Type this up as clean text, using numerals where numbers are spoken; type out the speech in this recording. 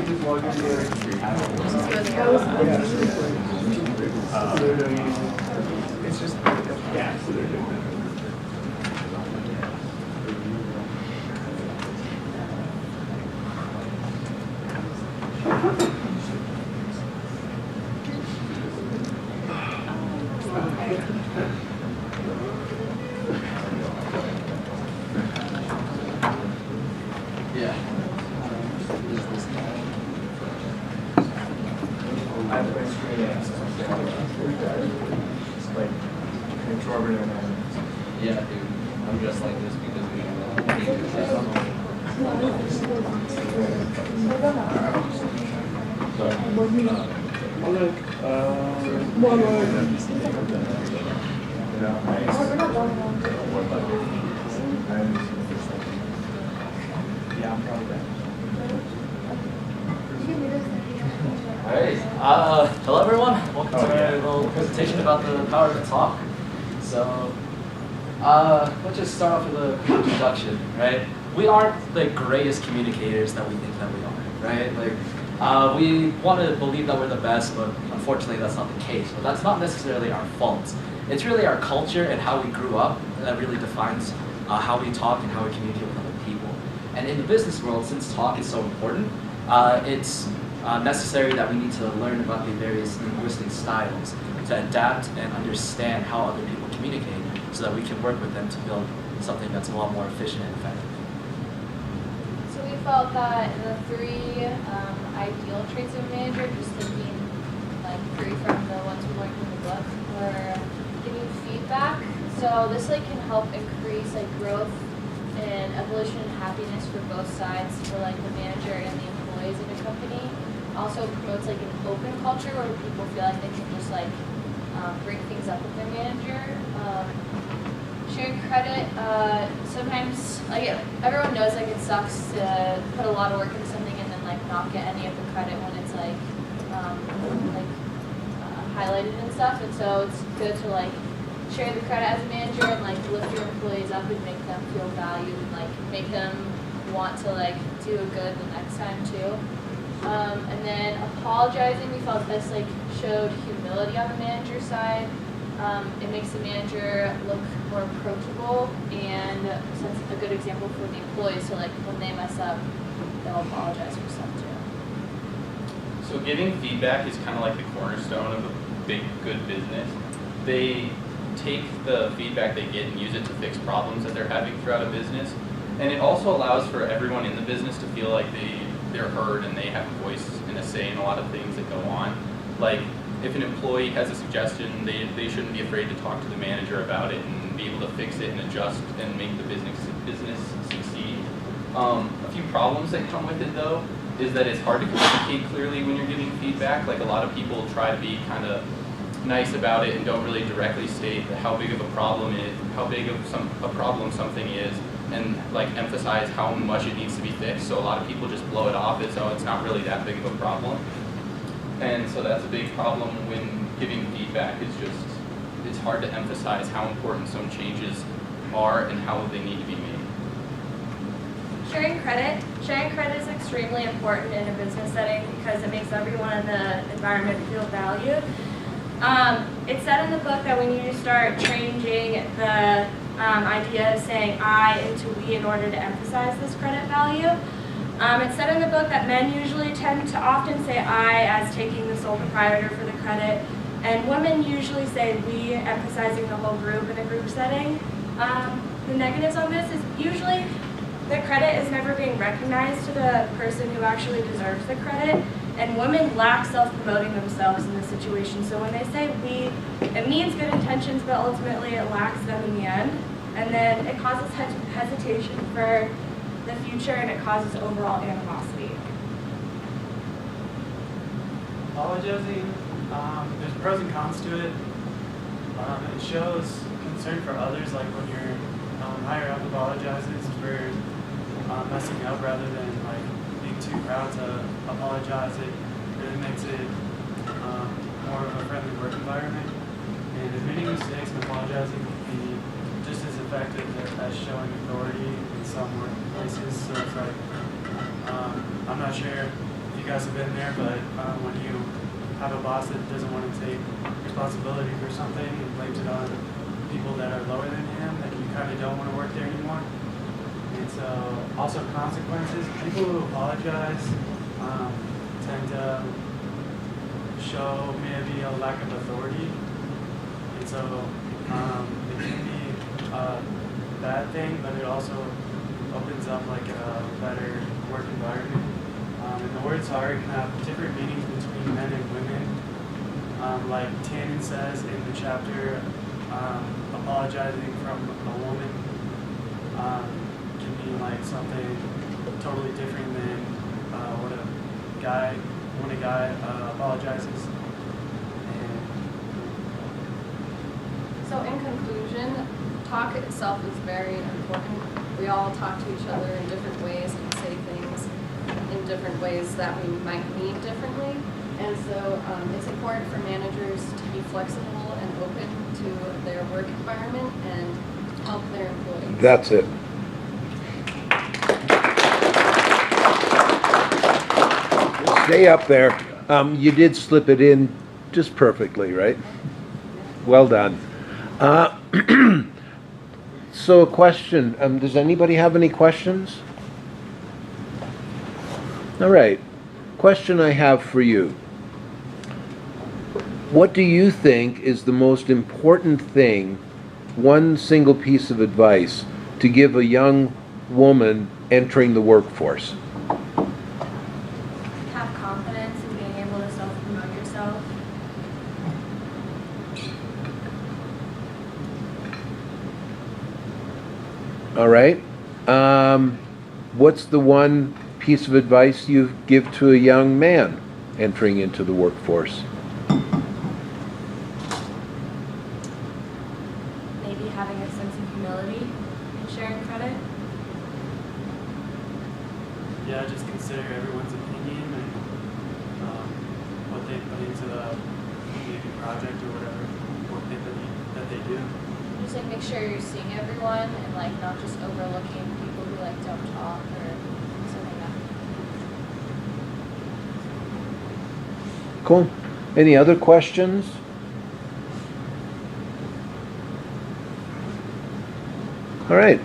It's just, yeah. Yeah, dude. I'm just like this because we Alright, hello everyone. Welcome to our little presentation about the power of talk. So, let's just start off with a quick introduction, right? We aren't the greatest communicators that we think that we are, right? Like, we want to believe that we're the best, but unfortunately that's not the case. But that's not necessarily our fault. It's really our culture and how we grew up that really defines how we talk and how we communicate with other people. And in the business world, since talk is so important, it's necessary that we need to learn about the various linguistic styles to adapt and understand how other people communicate so that we can work with them to build something that's a lot more efficient and effective. So we felt that the three ideal traits of a manager, just thinking like three from the ones we learned in the book, were giving feedback. So this like can help increase like growth and evolution and happiness for both sides, for like the manager and the employees in a company. Also promotes like an open culture where people feel like they can just like bring things up with their manager. Sharing credit, sometimes like everyone knows like it sucks to put a lot of work into something and then like not get any of the credit when it's like highlighted and stuff. And so it's good to like share the credit as a manager and like lift your employees up and make them feel valued and like make them want to like do good the next time too. And then apologizing, we felt this like showed humility on the manager side. It makes the manager look more approachable and sets a good example for the employees. So like when they mess up, they'll apologize for stuff too. So giving feedback is kind of like the cornerstone of a big, good business. They take the feedback they get and use it to fix problems that they're having throughout a business. And it also allows for everyone in the business to feel like they're heard and they have a voice and a say in a lot of things that go on. Like if an employee has a suggestion, they shouldn't be afraid to talk to the manager about it and be able to fix it and adjust and make the business succeed. A few problems that come with it though is that it's hard to communicate clearly when you're giving feedback. Like a lot of people try to be kind of nice about it and don't really directly state how big of a problem a problem something is, and like emphasize how much it needs to be fixed. So a lot of people just blow it off as, oh, it's not really that big of a problem. And so that's a big problem when giving feedback, is just, it's hard to emphasize how important some changes are and how they need to be made. Sharing credit. Sharing credit is extremely important in a business setting because it makes everyone in the environment feel valued. It said in the book that we need to start changing the idea of saying I into we in order to emphasize this credit value. It said in the book that men usually tend to often say I as taking the sole proprietor for the credit, and women usually say we, emphasizing the whole group in a group setting. The negatives on this is usually the credit is never being recognized to the person who actually deserves the credit, and women lack self-promoting themselves in this situation. So when they say we, it means good intentions, but ultimately it lacks them in the end. And then it causes hesitation for the future, and it causes overall animosity. Apologizing, there's pros and cons to it. It shows concern for others, like when your higher up apologizes for messing up rather than like being too proud to apologize. It really makes it more of a friendly work environment. And admitting mistakes and apologizing can be just as effective as showing authority in some workplaces. So it's like, I'm not sure if you you guys have been there, but when you have a boss that doesn't want to take responsibility for something and blames it on people that are lower than him, then you kind of don't want to work there anymore. And so, also consequences. People who apologize tend to show maybe a lack of authority. And so, it can be a bad thing, but it also opens up like a better work environment. And the word sorry can have different meanings between men and women. Like Tannen says in the chapter, apologizing from a woman can mean like something totally different than when a guy apologizes. And So in conclusion, talk itself is very important. We all talk to each other in different ways and say things in different ways that we might mean differently. And so it's important for managers to be flexible and open to their work environment and help their employees. That's it. Stay up there. You did slip it in just perfectly, right? Well done. So a question, does anybody have any questions? All right, question I have for you. What do you think is the most important thing, one single piece of advice, to give a young woman entering the workforce? Have confidence in being able to self-promote yourself. All right. What's the one piece of advice you give to a young man entering into the workforce? Maybe having a sense of humility and sharing credit. yeah, just consider everyone's opinion and what they put into the maybe project or whatever work that they do. Just like make sure you're seeing everyone and like not just overlooking people who like don't talk or something like that. Cool. Any other questions? All right.